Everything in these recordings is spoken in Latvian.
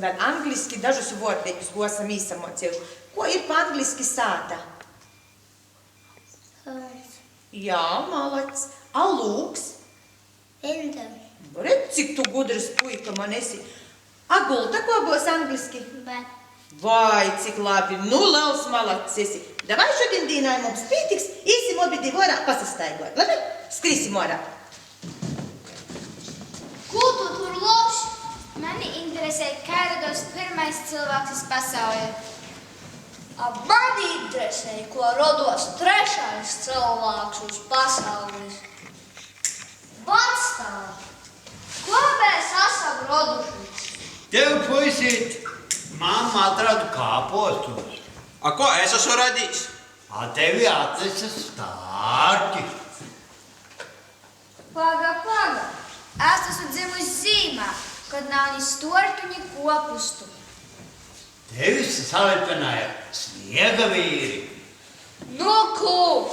Tad angliski dažus vārteikus, ko esam īsamocējuši. Ko ir pa angliski sāta? Jā, malac. A lūks? Winter. Redz, cik tu gudras puika man esi. A gulta, ko būs angliski? Bed. Vai, cik labi. Nu, liels malacis esi. Davai šodien dīnai mums pītiks, īsim obi divi orā pasastaigot. Labi? Skrīsim orā. Ko tu tur loši? Mani interesē, kā rados pirmais cilvēks pasaulē. Mani interesē, ko rados trešais cilvēks uz pasaules. Batstāv, ko mēs esam radušies? Tev, puisīt, mamma atradu kāpostus. A ko es esmu radījis? A tevi atnesa stārķi. Paga. Es esmu dzimusi zīmē, kad nav ni stortu, ni kopustu. Tevi salipināja sniega vīri. Nu, ko?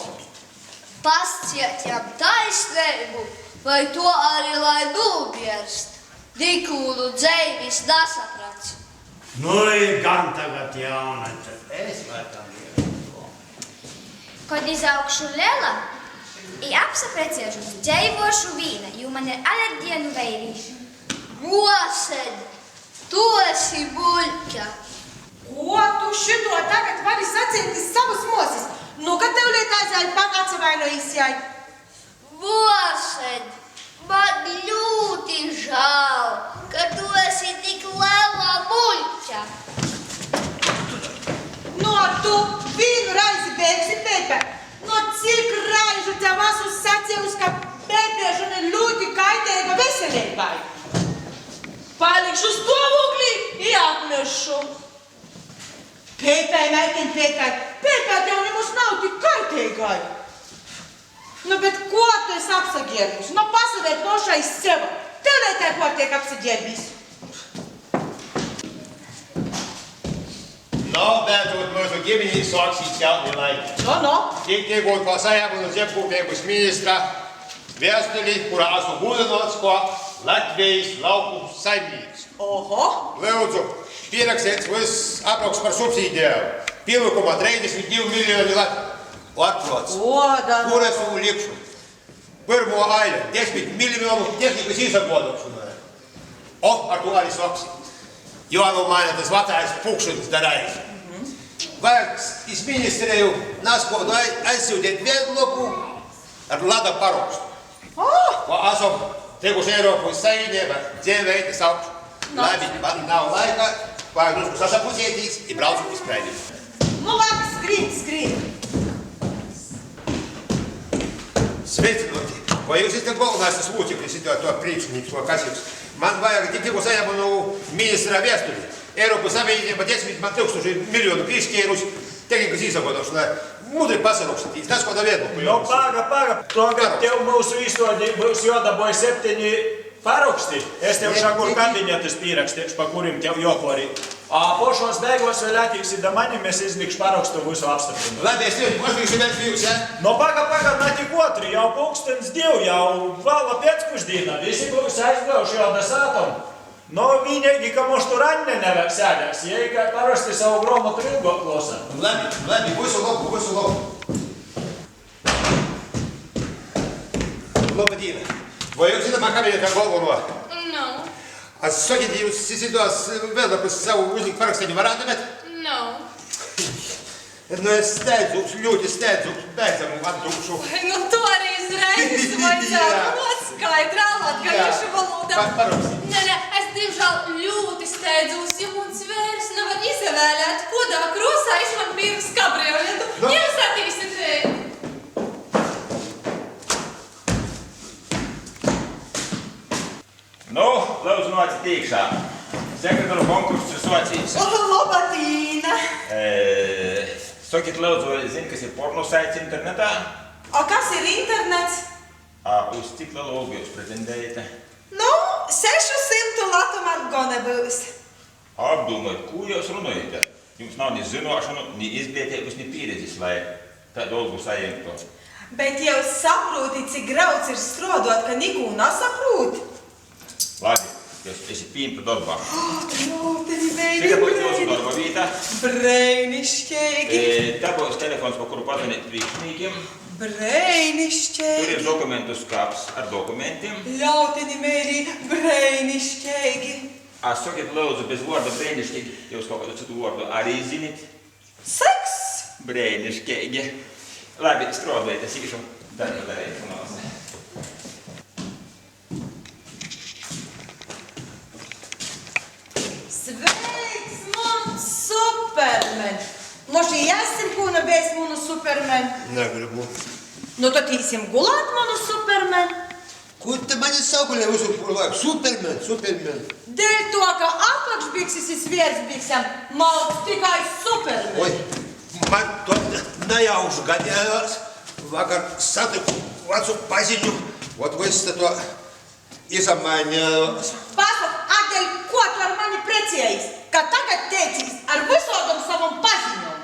Pasciet jām taisnību, vai to arī lai nubierst? Dikūnu dzeivis nesaprats. Nu, gan tagad jauna, tad es laikam ievienu. Kad izaugšu liela, i apsapreciešu dzeivošu vīna, jo man ir alerģija nu veirīša. Mosed, tu esi buļķa. Ko tu šito tagad vari sacīt savus mosis? Nu, kad tev lietās jāi pagācavainojas jāi? Mosed, man ļoti žēl, ka tu esi tik liela buļķa. No tu vienu raizi bēgsi pēpē. No cik raižu tev esmu sacījus, ka pēpēšana ir ļoti kaitēga veselībai. Palikšu stāvoklī i apmešu. Pēpē, meitiņ, pēpē. Pēpē tev nemaz nav tik kaitēgai. Nu, bet ko tu esi apsagierbis? Nu, pasavērt nošai seva. Tev lietai portiek apsagierbis. No, beidzot mūsu ģimenīs sāksīs jauni laiki. No. Tiekot pa Saeimu un Zemkopības ministra vēstuli, kurā esmu gudinots, ko Latvijas lauku saimnieks. Oho. Lūdzu, pierakstiet viss apraksts par subsīdijām. 1,32 miljoni Latvijas. Kur esmu liekšu? Pirmo aile, 10 miljonu tehnikas izsakodošanai. Ar to arī sāksi. Jo nu maina tas vecais pukšanas darājis. Vajag iz ministriju naskodu aizsūtīt viedlopu ar lada parakstu. Ko esam teikuši Eiropas Savienībā dzīveitas augšu. Labi, man nav laika, vajag drusku sasapusētīs i braucu uz Praidību. Nu labi, skrīt. Sveicinoti! Vai jūs esat galvenais lūceklis to priekšnieks, ko kas jums? Man vajag tikko saņemu ministra vēstuli. Eiropas Savienība 10 miljonu piešķīrusi tehnikas izsakodošanai. Mudri pasarakstīt, tas, ko tā viedokļu. Nu, paga. Tagad tev mūsu izstādī būs jodaboja 7 paraksti. Es tev šakur kabinetus pierakstīšu, pa kurim tev joporīt. Pošos beigos vēl attīksi da mani, mēs izlikšu parakstu visu apstiprinu. Labi, es tev pašlikšu vēl jūs, ja? Nu, paga, ne tik otri, jau pulkstens 2, jau vala pēcpuždīna. Visi būs aizgauši jau da sātam. Nu, vienīgi, ka mums tur Anne nevajag sēdēs, jei kā parasti savu gromotu ilgo klausa. Labi, visu labu. Labdien! Vai jūs zināt, man kabinetā galveno? No. Sakīt, jūs situās vēl par savu uzlikt paraksteņu varētu, bet? No. Nu, es steidzos, ļoti steidzos, beidzamu atdūkšu. Nu, to arī izreizes vajadzētu noskaidrāt latgaliešu valodā. Parakstīt. Nē, es diemžēl ļoti steidzos, ja mums vairs nevar izvēlēt, kodā krosā es man pirks kabrioletu. Jūs attīsit reizi. Nu, lūdzu, nāc tīkšā. Sekretāru konkurss ir socījis. Labadīna! Sakit, lūdzu, zini, kas ir pornosaits internetā? A kas ir internets? Uz cik lielu algu jūs pretendējat? Nu, 600 latu man gana būs. Apdomājiet, ko jūs runājat? Jums nav ni zinošanu, ni izglītības, ni pieredzes, lai tādu algu saimtu. Bet jūs saproti, cik grauds ir strodot, ka nikū nesaprūt? Labi, jos esi piimpu darbā. Lūteni, Mikä voit jūsu darba viita? Brēnišķīgi. Tā būs telefons, pa kuru pazināt priekšniekiem. Tur Brēnišķīgi. ir dokumentu skāps ar dokumentiem. Ļauteni, mēri, brēnišķīgi. Sakiet, lūdzu, bez vārda brēnišķīgi, jūs kaut kādu citu vārdu arī zināt. Seks. Brēnišķīgi. Labi, strādājiet, es īšu darbu darīt. Sveiks, man supermen! Moši jāsim, kūna bijis manu supermen? Negribu. Nu, tad īsim gulāt manu supermen? Ko te mani saukuļē visu laiku? Superman, Superman. Dēļ to, ka apakšbiksis ir sviersbiksam, malts tikai supermen. Oi, man to nejauši gadījās. Vakar satiku vecu paziņu, ot viss to izamainījās. Pasaka, Adēļ, ko tu ar mani precējis? Ka tagad teicīs ar visodam savam paziņom?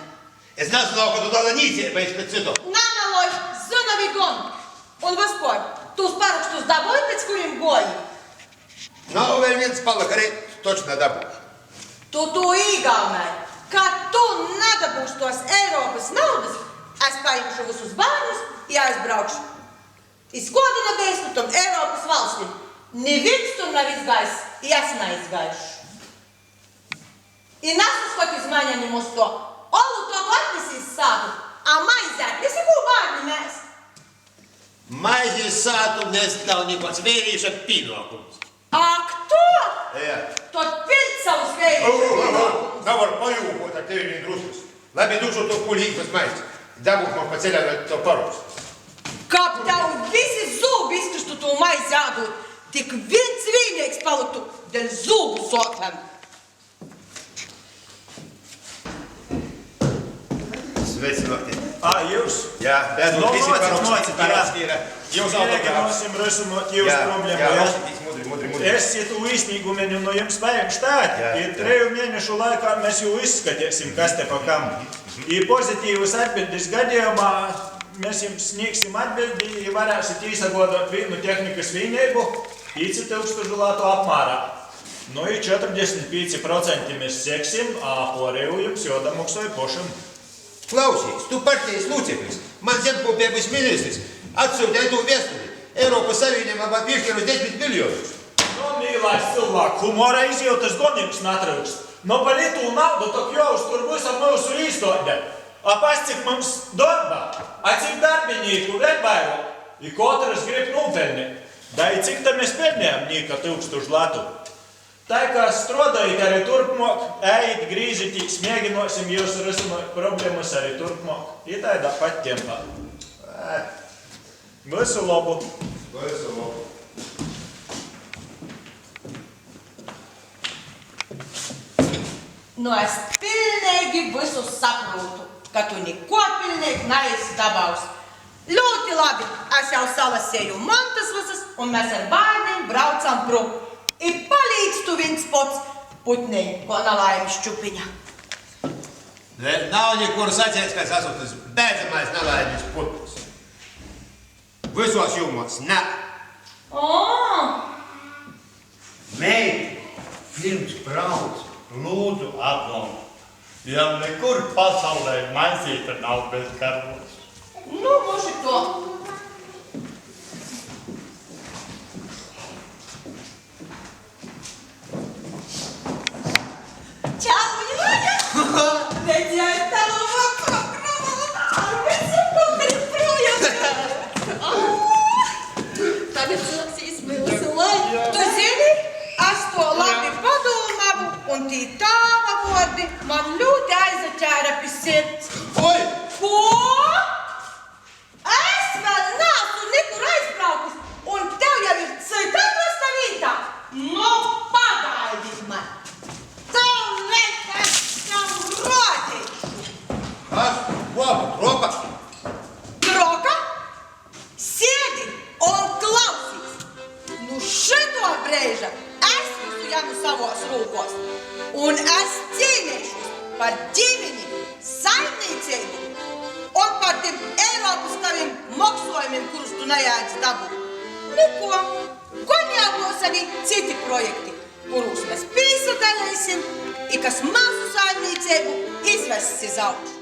Es nezināju, ka tu tāda nīcība pēc citu. Nameloj, zina vigon. Un vispār, tūs parakstus dabūji, pēc kuriem goji? Nav vēl viens palika, arī točnā dabū. Tu īgaunāji, ka tu nedabūsi tos Eiropas naudas, es paimšu visus bērnus, jāizbraukšu. Izkodina beigas par tom Eiropas valstīm. Neviens tur nav izgājis, es neizgājuši. I nesaskot izmaiņaņiem uz to. Olu to atnesīs sātu, a maizi atnesi bū bērni mēs. Maizi sātu nestāv nikots vērīša pienākums. Ak, to? Jā. Tad pild savus vērīšus. Nav var pajūkot ar tevi vien druskus. Labi dušu to pulīgas maizi. Dabūt man pa ceļā to parūst. Kāp tev visi zūbi izkristu to maizi ādūt, tik viens vīnieks paliktu dēļ zūbu sotām. Sveicināti. Jūs? Jā, bēdot visi parakstīra. Jūs Mēģināsim risināt jūsu problēmu. mudri. Es tu īstenīgumiņu no jums vajag štāt. Ir 3 mēnešu laikā mēs jau izskatīsim, kas te pa kam. Ir pozitīvas atbildes gadījumā mēs jums sniegsim atbildi, ja varēsit īsagodot vienu tehnikas vienību 5000 latu apmērā. Nu, 45% mēs seksim, a porēju jums jodamaksāju pošam. Klausīs, tu partijas lūceklis, man zemkopības ministrs, atsūtīja to viesturi. Eiropas Savienībā man piešķirus 10 miljonus. Nu, mīlais cilvēku, humora izjūtas godības natrūkst. No par itū naudu tok jāuztur visam mūsu īstotne. A pas cik mums darba, a cik darbinīku vienbairu, i katrs grib nūpelnīt. Da i cik tam mēs pelnējam nīka 1000 latu. Tā kā strodājot arī turpmāk, ejit, grīžitīs, mēģinosim jūs risināt problēmas arī turpmāk. I tādā pat tempā. Visu labu! Visu labu! Nu, es pilnīgi visu saprotu, ka tu neko pilnīgi neesi dabāus. Ļoti labi, es jau salasēju mantas visas, un mēs ar bērniem braucam prom. I palīdz tu viens pots putneņu, ko nalaimi šķupiņa. Vēl nav nekur sacēts, ka es esmu tas bēdzamais nelaimis putns. Visos jumos, ne. Meiti, pirms brauc, lūdzu atlaudi. Ja nekur pasaulē maisīta nav bez karvos. Nu, moši to. Čau, Jūja! Redzēju tavu programmu, ar visu pakaļ projām. Tagad sāksīs milzu laiku. Tu zini, es to labi padomāju, un tī tāva vordi man ļoti aizaķēra pie sirds. Oi! Ko? Es vēl neesmu nekur aizbraukus, un tev jau ir cita atrasta vietā. Nu, pagaidi man. Tev nekas tev rodīšu. Kas? Ko? Troka? Troka? Sēdi un klausīs. Nu, šito brēža es visu jāmu savos rūkos. Un es cīnīšos par ģimeni, saimniecību un par tiem Eiropas taviem maksājumiem, kurus tu nejēdz dabūt. Neko. Kon jābūs arī citi projekti. kurus mēs pisadalīsim, i kas mazu saimniecību izvests iz augšu.